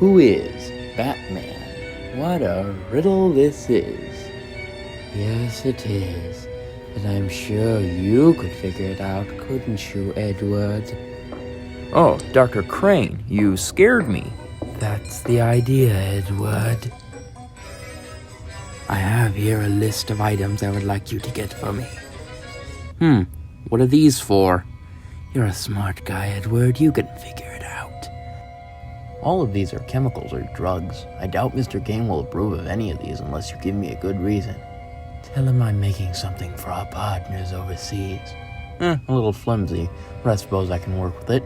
Who is Batman? What a riddle this is. Yes, it is. And I'm sure you could figure it out, couldn't you, Edward? Oh, Dr. Crane, you scared me. That's the idea, Edward. I have here a list of items I would like you to get for me. What are these for? You're a smart guy, Edward. You can figure it out. All of these are chemicals or drugs. I doubt Mr. Kane will approve of any of these unless you give me a good reason. Tell him I'm making something for our partners overseas. A little flimsy, but I suppose I can work with it.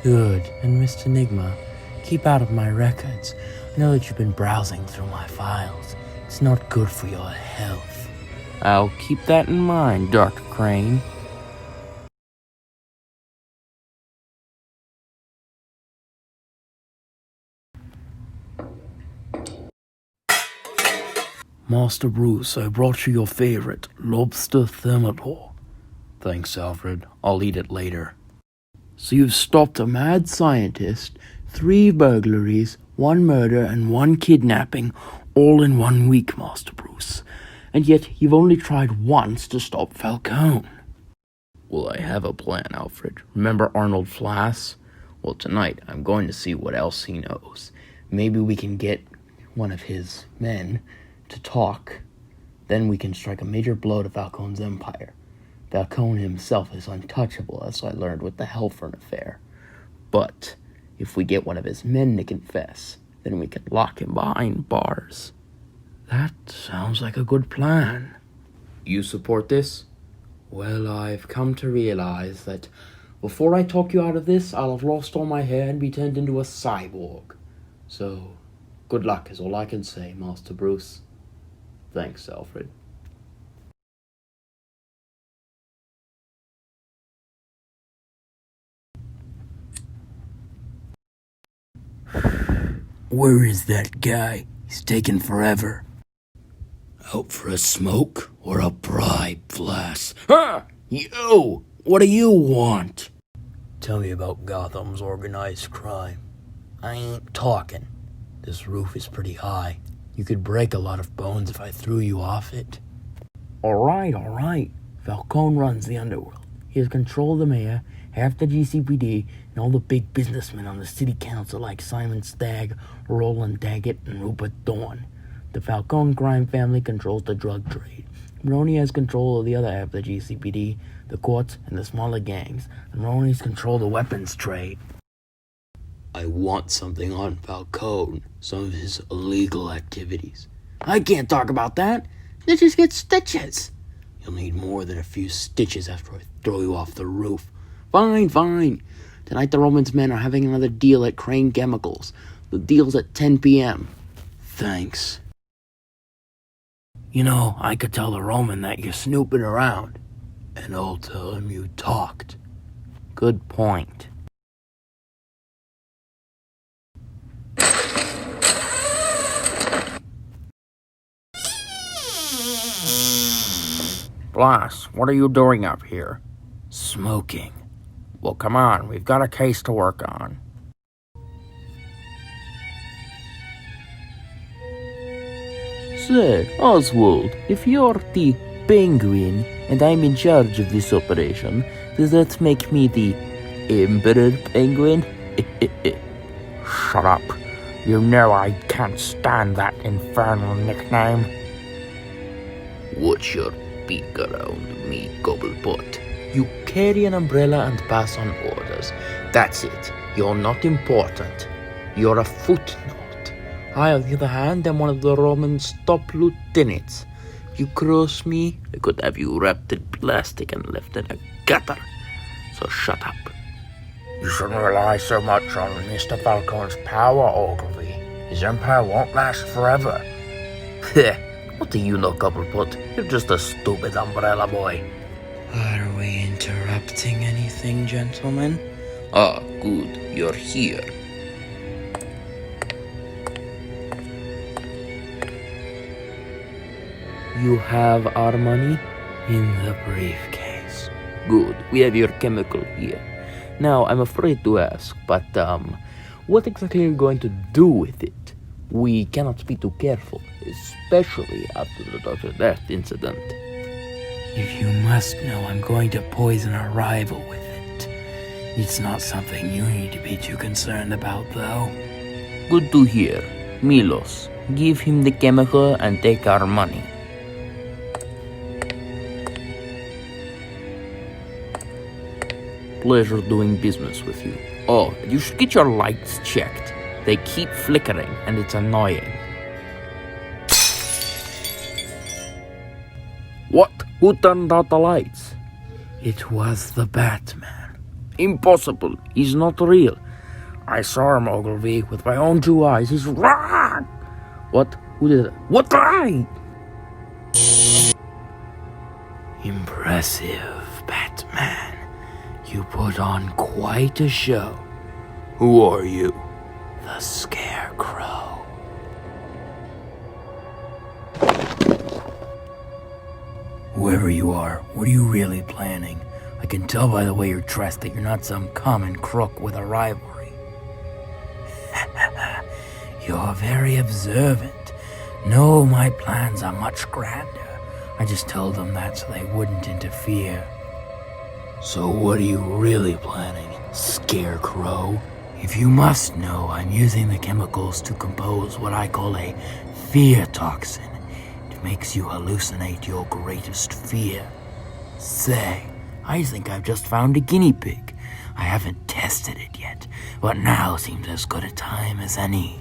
Good. And Mr. Enigma, keep out of my records. I know that you've been browsing through my files. It's not good for your health. I'll keep that in mind, Dr. Crane. Master Bruce, I brought you your favorite, lobster thermidor. Thanks, Alfred. I'll eat it later. So you've stopped a mad scientist, 3 burglaries, 1 murder, and 1 kidnapping, all in 1 week, Master Bruce. And yet you've only tried once to stop Falcone. Well, I have a plan, Alfred. Remember Arnold Flass? Well, tonight I'm going to see what else he knows. Maybe we can get one of his men to talk. Then we can strike a major blow to Falcone's empire. Falcone himself is untouchable, as I learned with the Hellfern affair. But if we get one of his men to confess, then we can lock him behind bars. That sounds like a good plan. You support this? Well, I've come to realize that before I talk you out of this, I'll have lost all my hair and be turned into a cyborg. So, good luck is all I can say, Master Bruce. Thanks, Alfred. Where is that guy? He's taking forever. Out for a smoke or a bribe, Flass? Ha! You! What do you want? Tell me about Gotham's organized crime. I ain't talking. This roof is pretty high. You could break a lot of bones if I threw you off it. All right. Falcone runs the underworld. He has control of the mayor, half the GCPD, and all the big businessmen on the city council like Simon Stagg, Roland Daggett, and Rupert Thorne. The Falcone crime family controls the drug trade. Maroni has control of the other half of the GCPD, the courts, and the smaller gangs. And Maroni's control the weapons trade. I want something on Falcone, some of his illegal activities. I can't talk about that. You'll just get stitches. You'll need more than a few stitches after I throw you off the roof. Fine. Tonight the Romans men are having another deal at Crane Chemicals. The deal's at 10 p.m. Thanks. You know, I could tell the Roman that you're snooping around, and I'll tell him you talked. Good point. Flass, what are you doing up here? Smoking. Well, come on, we've got a case to work on. Sir, Oswald, if you're the Penguin and I'm in charge of this operation, does that make me the Emperor Penguin? Shut up. You know I can't stand that infernal nickname. What's your beak around me, Gobblepot? You carry an umbrella and pass on orders. That's it. You're not important. You're a footnote. I, on the other hand, am one of the Roman top lieutenants. You cross me, I could have you wrapped in plastic and left in a gutter. So shut up. You shouldn't rely so much on Mr. Falcone's power, Ogilvy. His empire won't last forever. What do you know, Gobblepot? You're just a stupid umbrella boy. Are we interrupting anything, gentlemen? Ah, good. You're here. You have our money in the briefcase. Good. We have your chemical here. Now, I'm afraid to ask, but, What exactly are you going to do with it? We cannot be too careful, especially after the Dr. Death incident. If you must know, I'm going to poison our rival with it. It's not something you need to be too concerned about, though. Good to hear. Milos, give him the chemical and take our money. Pleasure doing business with you. Oh, you should get your lights checked. They keep flickering and it's annoying. What? Who turned out the lights? It was the Batman. Impossible. He's not real. I saw him, Ogilvy, with my own 2 eyes. He's wrong. What? Who did it? What lie? Impressive, Batman. You put on quite a show. Who are you? The Scarecrow. Whoever you are, what are you really planning? I can tell by the way you're dressed that you're not some common crook with a rivalry. You're very observant. No, my plans are much grander. I just told them that so they wouldn't interfere. So what are you really planning, Scarecrow? If you must know, I'm using the chemicals to compose what I call a fear toxin. It makes you hallucinate your greatest fear. Say, I think I've just found a guinea pig. I haven't tested it yet, but now seems as good a time as any.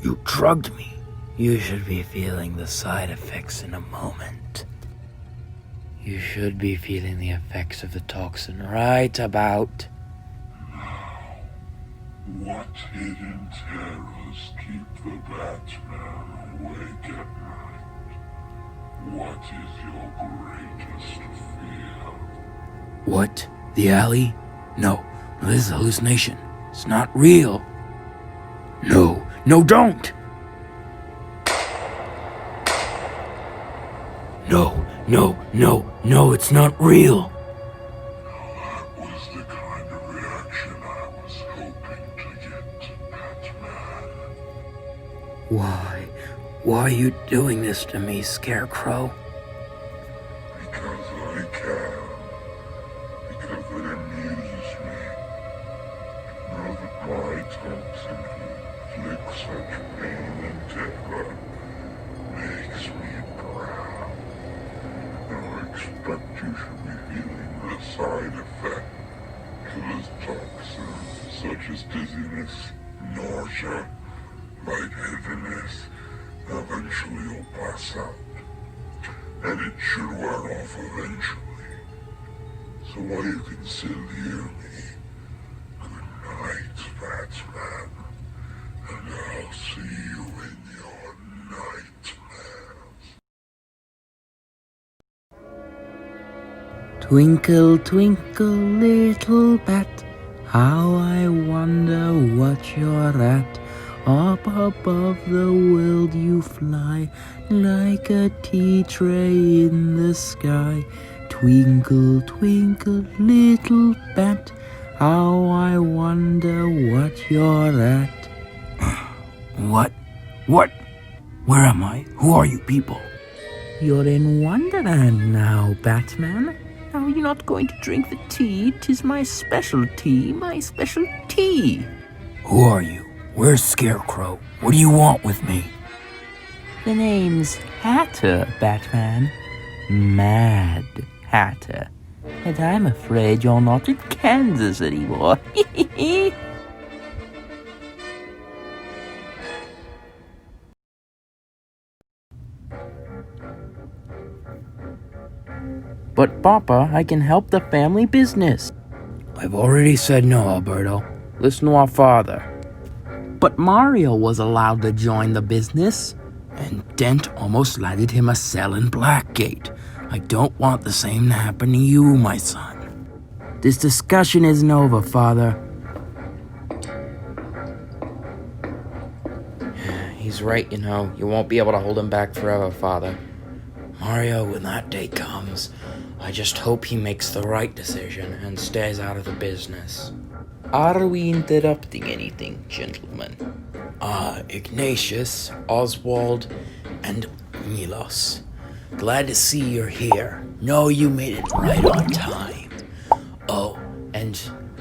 You drugged me. You should be feeling the side effects in a moment. You should be feeling the effects of the toxin right about... What hidden terrors keep the Batman awake at night? What is your greatest fear? What? The alley? No, this is hallucination. It's not real. No, don't! No, it's not real. That was the kind of reaction I was hoping to get, Batman. Why are you doing this to me, Scarecrow? Because I can. Because it amuses me. To know that my toxin can inflict such pain and terror makes me proud. I expect you should be feeling the side effect to this toxin, such as dizziness, nausea, lightheadedness. Eventually you'll pass out, and it should wear off eventually. So while you can still hear me, good night, Batman, and I'll see you in your nightmares. Twinkle, twinkle, little bat, how I wonder what you're at. Up above the world you fly, like a tea tray in the sky. Twinkle, twinkle, little bat, how I wonder what you're at. What? Where am I? Who are you people? You're in Wonderland now, Batman. Now you're not going to drink the tea. 'Tis my special tea, my special tea. Who are you? Where's Scarecrow? What do you want with me? The name's Hatter, Batman. Mad Hatter. And I'm afraid you're not in Kansas anymore. But Papa, I can help the family business. I've already said no, Alberto. Listen to our father. But Mario was allowed to join the business. And Dent almost landed him a cell in Blackgate. I don't want the same to happen to you, my son. This discussion isn't over, Father. He's right, you know. You won't be able to hold him back forever, Father. Mario, when that day comes, I just hope he makes the right decision and stays out of the business. Are we interrupting anything, gentlemen? Ignatius, Oswald, and Milos. Glad to see you're here. Know you made it right on time. Oh, and,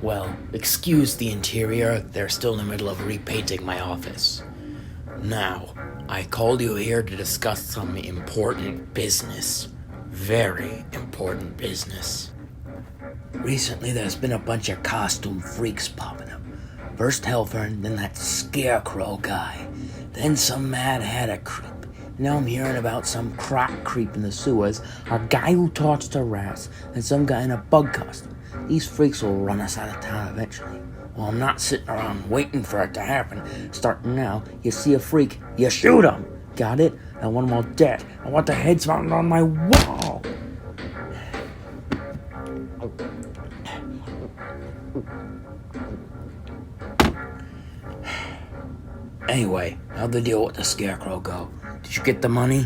well, excuse the interior. They're still in the middle of repainting my office. Now, I called you here to discuss some important business. Very important business. Recently, there's been a bunch of costume freaks popping up. First Helfern, then that Scarecrow guy, then some Mad Hatter creep. Now I'm hearing about some croc creep in the sewers, a guy who talks to rats, and some guy in a bug costume. These freaks will run us out of town eventually. Well, I'm not sitting around waiting for it to happen. Starting now, you see a freak, you shoot him. Got it? I want them all dead. I want their heads mounted on my wall. Anyway, how'd the deal with the Scarecrow go? Did you get the money?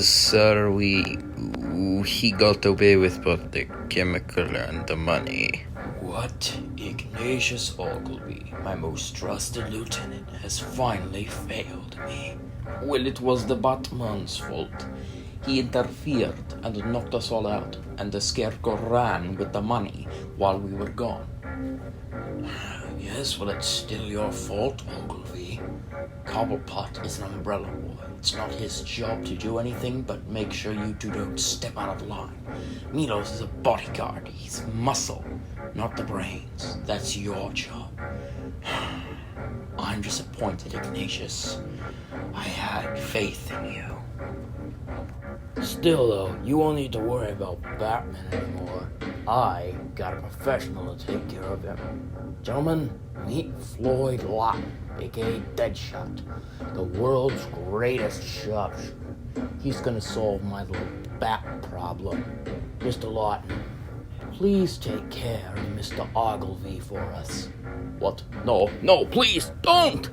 Sir, he got away with both the chemical and the money. What? Ignatius Ogilvy, my most trusted lieutenant, has finally failed me. Well, it was the Batman's fault. He interfered and knocked us all out, and the Scarecrow ran with the money while we were gone. Yes, well, it's still your fault, Ogilvy. Cobblepot is an umbrella boy. It's not his job to do anything but make sure you two don't step out of line. Milos is a bodyguard. He's muscle, not the brains. That's your job. I'm disappointed, Ignatius. I had faith in you. Still, though, you won't need to worry about Batman anymore. I got a professional to take care of him. Gentlemen, meet Floyd Lawton, aka Deadshot, the world's greatest sharpshooter. He's gonna solve my little bat problem. Mr. Lawton, please take care of Mr. Ogilvy for us. What? No, please, don't!